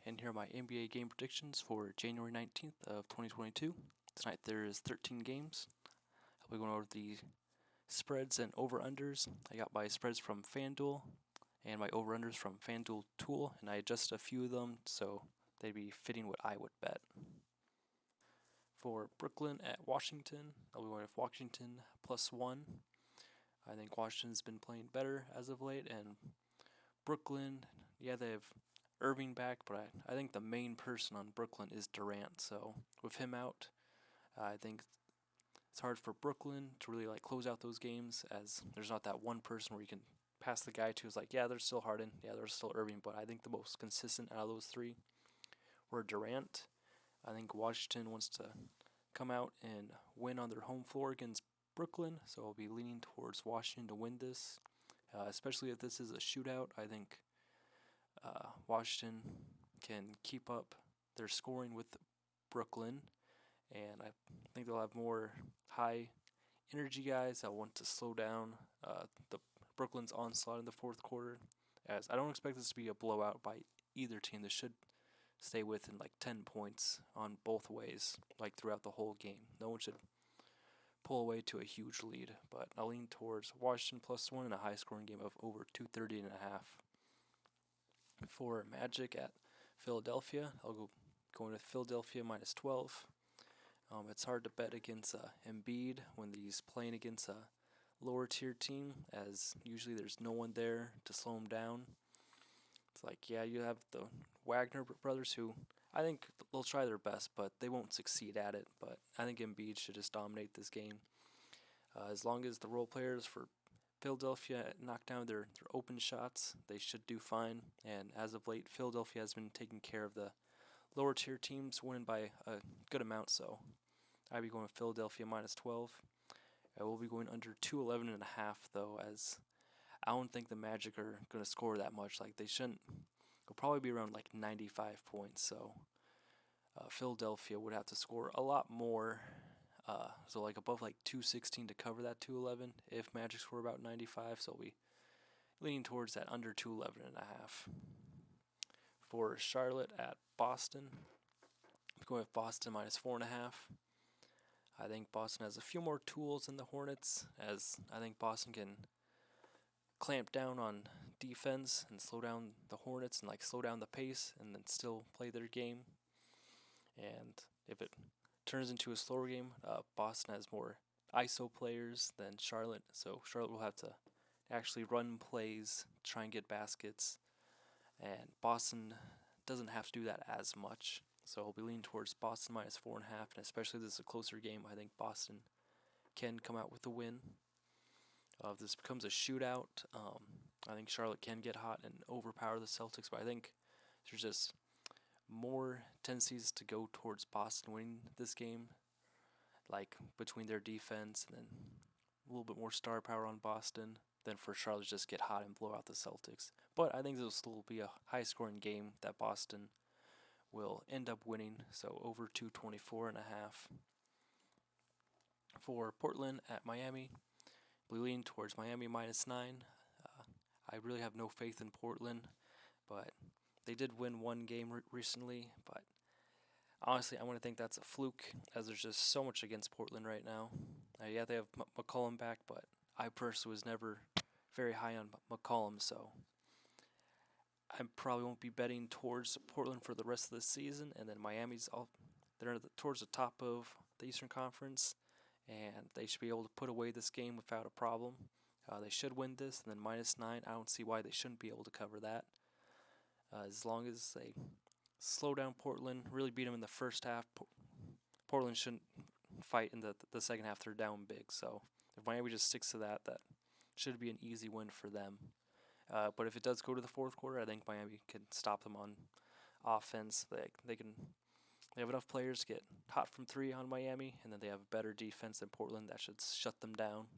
And here are my NBA game predictions for January 19th of 2022. Tonight there is 13 games. I'll be going over the spreads and over-unders. I got my spreads from FanDuel and my over-unders from FanDuel Tool, and I adjusted a few of them so they'd be fitting what I would bet. For Brooklyn at Washington, I'll be going with Washington +1. I think Washington's been playing better as of late, and Brooklyn, yeah, they have Irving back, but I think the main person on Brooklyn is Durant. So with him out, I think it's hard for Brooklyn to really close out those games, as there's not that one person where you can pass the guy to who's yeah, there's still Harden, yeah, there's still Irving, but I think the most consistent out of those three were Durant. I think Washington wants to come out and win on their home floor against Brooklyn, so I'll be leaning towards Washington to win this, especially if this is a shootout. I think Washington can keep up their scoring with Brooklyn, and I think they'll have more high energy guys that want to slow down the Brooklyn's onslaught in the fourth quarter, as I don't expect this to be a blowout by either team. This should stay within 10 points on both ways throughout the whole game. No one should pull away to a huge lead, but I'll lean towards Washington +1 in a high scoring game of over 230.5. For Magic at Philadelphia, I'll go going with Philadelphia -12. It's hard to bet against Embiid when he's playing against a lower tier team, as usually there's no one there to slow him down. It's yeah, you have the Wagner brothers, who I think they'll try their best, but they won't succeed at it. But I think Embiid should just dominate this game. As long as the role players for Philadelphia knock down their open shots, they should do fine. And as of late, Philadelphia has been taking care of the lower tier teams, winning by a good amount. So I'd be going with Philadelphia -12. I will be going under 211.5 though, as I don't think the Magic are going to score that much. They shouldn't. It'll probably be around 95 points. So Philadelphia would have to score a lot more. So above 216 to cover that 211 if Magic score about 95. So we'll be leaning towards that under 211.5. For Charlotte at Boston, I'm going with Boston -4.5. I think Boston has a few more tools than the Hornets, as I think Boston can clamp down on defense and slow down the Hornets and slow down the pace and then still play their game. And if it turns into a slower game, Boston has more ISO players than Charlotte, so Charlotte will have to actually run plays, try and get baskets, and Boston doesn't have to do that as much. So I'll be leaning towards Boston -4.5, and especially if this is a closer game, I think Boston can come out with the win. If this becomes a shootout, I think Charlotte can get hot and overpower the Celtics, but I think there's just more tendencies to go towards Boston winning this game, between their defense and then a little bit more star power on Boston, than for Charlotte to just get hot and blow out the Celtics. But I think this will still be a high-scoring game that Boston will end up winning, so over 224.5. For Portland at Miami, leaning towards Miami -9. I really have no faith in Portland, but they did win one game recently. But honestly, I want to think that's a fluke, as there's just so much against Portland right now. Yeah, they have McCollum back, but I personally was never very high on McCollum, so I probably won't be betting towards Portland for the rest of the season. And then Miami's they're towards the top of the Eastern Conference, and they should be able to put away this game without a problem. They should win this, and then -9, I don't see why they shouldn't be able to cover that. As long as they slow down Portland, really beat them in the first half, Portland shouldn't fight in the second half. They're down big, so if Miami just sticks to that, that should be an easy win for them. But if it does go to the fourth quarter, I think Miami can stop them on offense. They have enough players to get hot from three on Miami, and then they have better defense than Portland that should shut them down.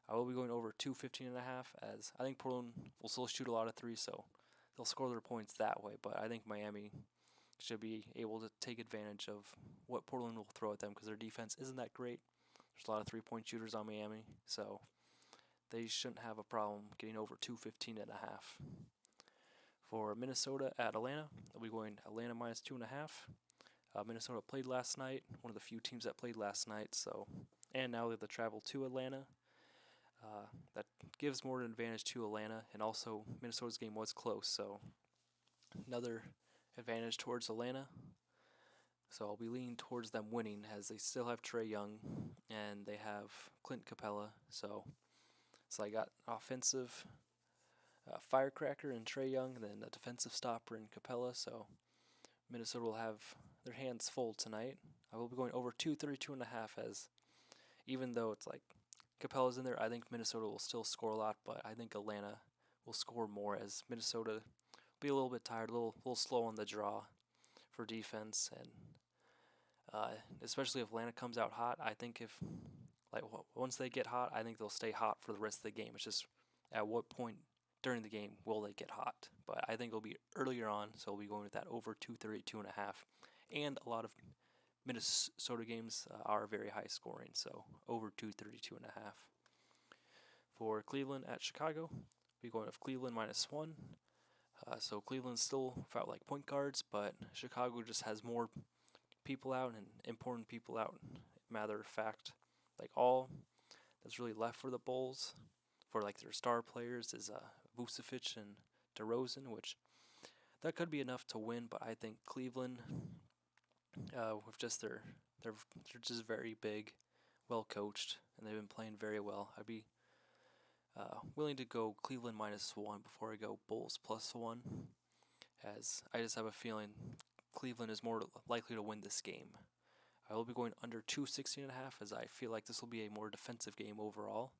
I will be going over 215.5, as I think Portland will still shoot a lot of threes, so they'll score their points that way. But I think Miami should be able to take advantage of what Portland will throw at them, because their defense isn't that great. There's a lot of three-point shooters on Miami, so they shouldn't have a problem getting over 215.5. For Minnesota at Atlanta, we'll be going Atlanta minus 2.5. Minnesota played last night, one of the few teams that played last night, and now they have to travel to Atlanta. That gives more of an advantage to Atlanta, and also Minnesota's game was close, so another advantage towards Atlanta. So I'll be leaning towards them winning, as they still have Trae Young and they have Clint Capella. So I got offensive firecracker in Trae Young, and then a defensive stopper in Capella. So Minnesota will have their hands full tonight. I will be going over 232.5, as even though it's like Capella's in there, I think Minnesota will still score a lot, but I think Atlanta will score more, as Minnesota will be a little bit tired, a little slow on the draw for defense, and especially if Atlanta comes out hot. I think once they get hot, I think they'll stay hot for the rest of the game. It's just at what point during the game will they get hot? But I think it'll be earlier on, so we'll be going with that over 232.5. And a lot of Minnesota games are very high scoring, so over 232.5. For Cleveland at Chicago, we're going with Cleveland -1. So Cleveland's still without like point guards, but Chicago just has more people out and important people out. Matter of fact, like all that's really left for the Bulls for like their star players is Vucevic and DeRozan, which that could be enough to win. But I think Cleveland, with just they're just very big, well coached, and they've been playing very well. I'd be willing to go Cleveland -1 before I go Bulls +1, as I just have a feeling Cleveland is more likely to win this game. I will be going under 216.5, as I feel like this will be a more defensive game overall,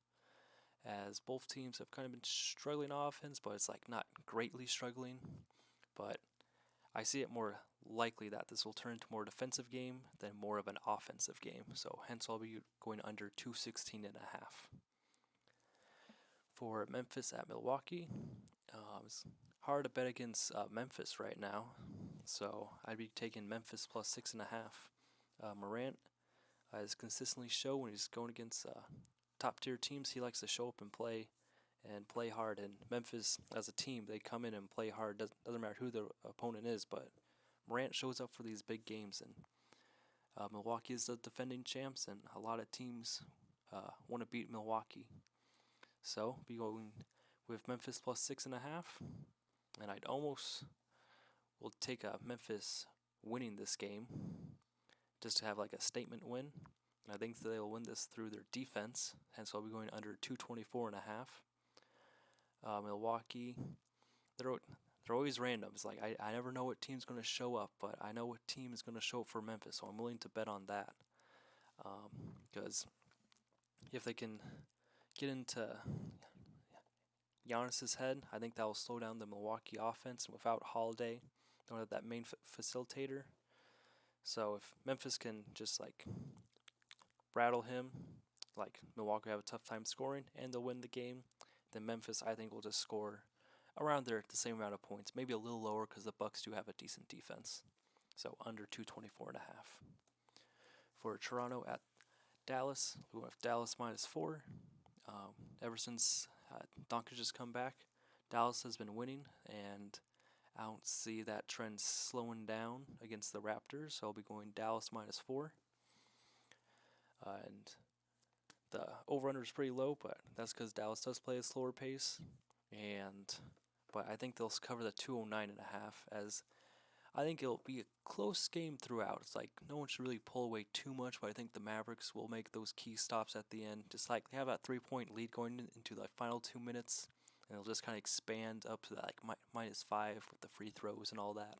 as both teams have kind of been struggling on offense, but it's like not greatly struggling. But I see it more likely that this will turn into a more defensive game than more of an offensive game. So hence I'll be going under 216.5. For Memphis at Milwaukee, it's hard to bet against Memphis right now, so I'd be taking Memphis +6.5. Morant has consistently shown when he's going against top tier teams, he likes to show up and play hard. And Memphis, as a team, they come in and play hard. Doesn't matter who the opponent is, but Morant shows up for these big games. And Milwaukee is the defending champs, and a lot of teams want to beat Milwaukee. So be going with Memphis +6.5, and I'd almost will take Memphis winning this game, just to have like a statement win. And I think that they'll win this through their defense, hence I'll be going under 224.5. Milwaukee, they're always random. It's like I never know what team's going to show up, but I know what team is going to show up for Memphis, so I'm willing to bet on that. Because if they can get into Giannis's head, I think that will slow down the Milwaukee offense. And without Holiday, they don't have that main facilitator. So if Memphis can just like rattle him, like Milwaukee will have a tough time scoring, and they'll win the game, then Memphis, I think, will just score around there the same amount of points, maybe a little lower because the Bucks do have a decent defense. So under 224.5. For Toronto at Dallas, we went with Dallas -4. Ever since Doncic has come back, Dallas has been winning, and I don't see that trend slowing down against the Raptors, so I'll be going Dallas -4. And the over-under is pretty low, but that's because Dallas does play a slower pace. But I think they'll cover the 209.5, as I think it'll be a close game throughout. It's like no one should really pull away too much, but I think the Mavericks will make those key stops at the end. Just like they have that 3-point lead going into the final 2 minutes, and they'll just kind of expand up to that like -5 with the free throws and all that.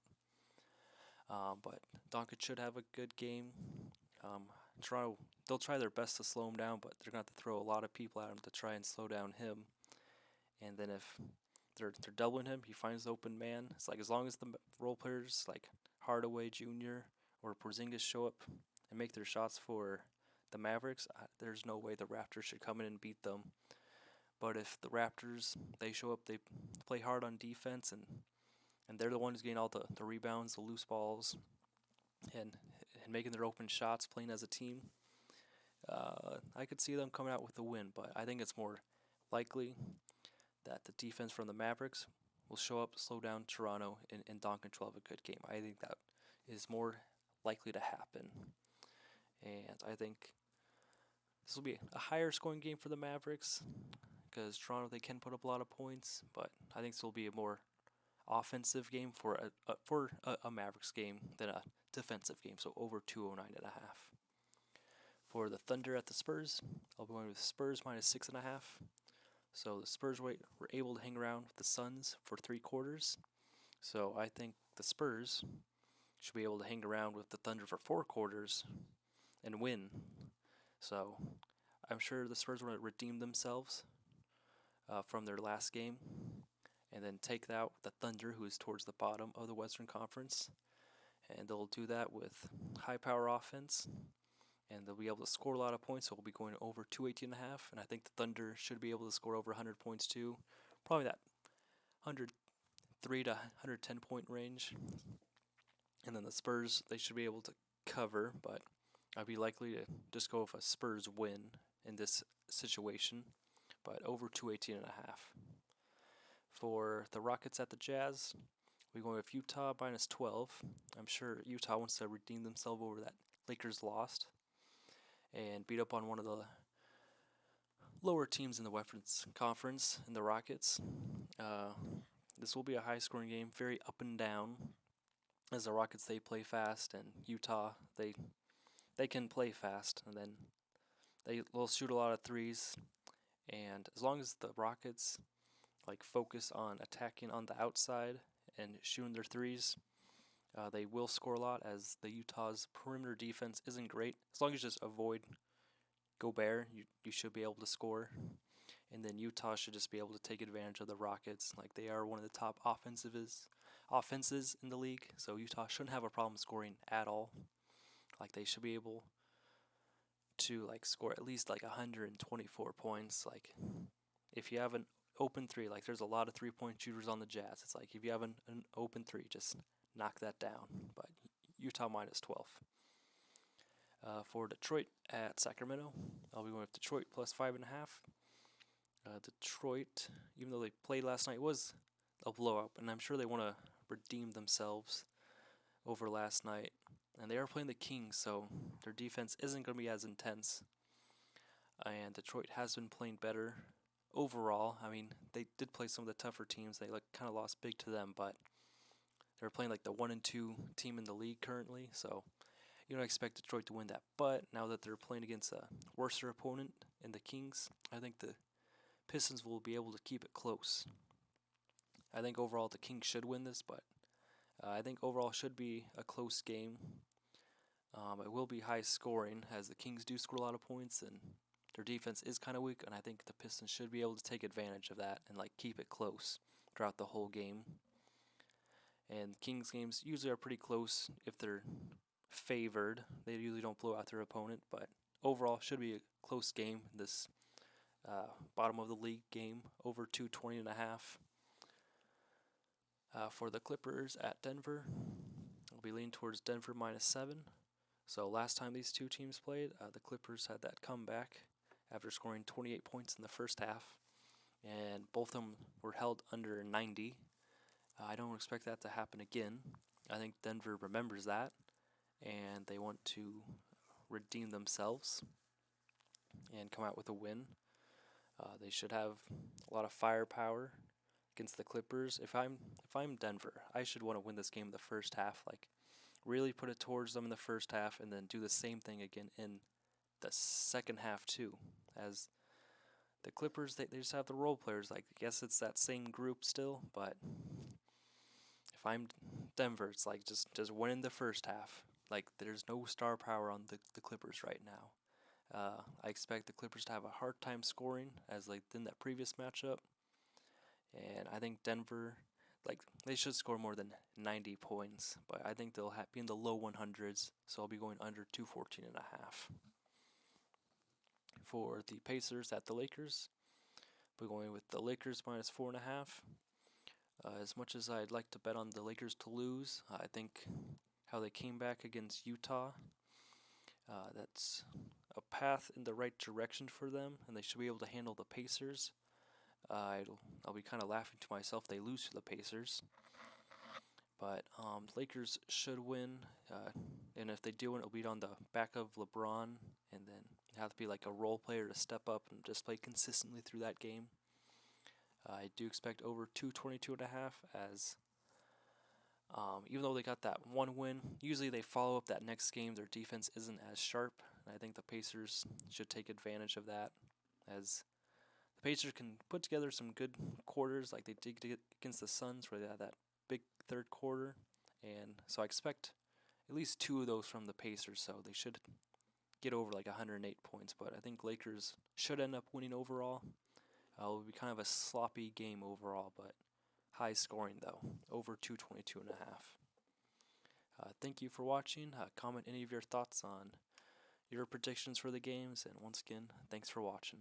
But Doncic should have a good game. Toronto, they'll try their best to slow him down, but they're going to have to throw a lot of people at him to try and slow down him. And then if they're doubling him, he finds the open man. It's like as long as the role players like Hardaway Jr. or Porzingis show up and make their shots for the Mavericks, there's no way the Raptors should come in and beat them. But if the Raptors, they show up, they play hard on defense, and they're the ones getting all the rebounds, the loose balls, and making their open shots, playing as a team, I could see them coming out with a win. But I think it's more likely that the defense from the Mavericks will show up, slow down Toronto, and dunk control of a good game. I think that is more likely to happen. And I think this will be a higher scoring game for the Mavericks because Toronto, they can put up a lot of points, but I think this will be a more offensive game for a Mavericks game than a defensive game, so over 209.5. For the Thunder at the Spurs, I'll be going with Spurs minus 6.5. So the Spurs were able to hang around with the Suns for 3 quarters. So I think the Spurs should be able to hang around with the Thunder for 4 quarters and win. So I'm sure the Spurs want to redeem themselves from their last game and then take out the Thunder, who is towards the bottom of the Western Conference. And they'll do that with high power offense, and they'll be able to score a lot of points, so we'll be going over 218.5, and I think the Thunder should be able to score over 100 points too. Probably that 103 to 110 point range. And then the Spurs, they should be able to cover, but I'd be likely to just go with a Spurs win in this situation, but over 218.5. For the Rockets at the Jazz, we're going with Utah minus 12. I'm sure Utah wants to redeem themselves over that Lakers lost and beat up on one of the lower teams in the Western Conference in the Rockets. This will be a high-scoring game, very up and down, as the Rockets, they play fast, and Utah, they can play fast, and then they will shoot a lot of threes. And as long as the Rockets focus on attacking on the outside and shooting their threes, they will score a lot, as the Utah's perimeter defense isn't great. As long as you just avoid Gobert, you should be able to score. And then Utah should just be able to take advantage of the Rockets. They are one of the top offenses in the league, so Utah shouldn't have a problem scoring at all. They should be able to score at least 124 points. If you have an open three, there's a lot of 3-point shooters on the Jazz. It's if you have an open three, just knock that down. But Utah minus 12. For Detroit at Sacramento, I'll be going with Detroit plus 5.5. Detroit, even though they played last night, was a blowout, and I'm sure they want to redeem themselves over last night. And they are playing the Kings, so their defense isn't going to be as intense. And Detroit has been playing better overall. I mean, they did play some of the tougher teams. They kind of lost big to them, but they're playing the 1 and 2 team in the league currently, so you don't expect Detroit to win that. But now that they're playing against a worser opponent in the Kings, I think the Pistons will be able to keep it close. I think overall the Kings should win this, but I think overall should be a close game. It will be high scoring, as the Kings do score a lot of points, and their defense is kind of weak, and I think the Pistons should be able to take advantage of that and keep it close throughout the whole game. And Kings games usually are pretty close if they're favored. They usually don't blow out their opponent, but overall should be a close game. This bottom of the league game, over 220.5. For the Clippers at Denver, I'll be leaning towards Denver minus 7. So last time these two teams played, the Clippers had that comeback after scoring 28 points in the first half, and both of them were held under 90. I don't expect that to happen again. I think Denver remembers that, and they want to redeem themselves and come out with a win. They should have a lot of firepower against the Clippers. If I'm Denver, I should want to win this game in the first half. Really put it towards them in the first half, and then do the same thing again in the second half too. As the Clippers, they just have the role players. I guess it's that same group still, but if I'm Denver, it's just winning the first half. There's no star power on the Clippers right now. I expect the Clippers to have a hard time scoring, as in that previous matchup. And I think Denver, they should score more than 90 points, but I think they'll be in the low 100s, so I'll be going under 214.5. For the Pacers at the Lakers, we're going with the Lakers minus 4.5. As much as I'd like to bet on the Lakers to lose, I think how they came back against Utah, that's a path in the right direction for them, and they should be able to handle the Pacers. I'll be kind of laughing to myself if they lose to the Pacers. But Lakers should win, and if they do win, it'll be on the back of LeBron, and then have to be like a role player to step up and just play consistently through that game. I do expect over 222.5, as even though they got that one win, usually they follow up that next game. Their defense isn't as sharp, and I think the Pacers should take advantage of that, as the Pacers can put together some good quarters like they did against the Suns, where they had that big third quarter, and so I expect at least 2 of those from the Pacers, so they should get over like 108 points, but I think Lakers should end up winning overall. It'll be kind of a sloppy game overall, but high scoring though, over 222.5. Thank you for watching. Comment any of your thoughts on your predictions for the games, and once again, thanks for watching.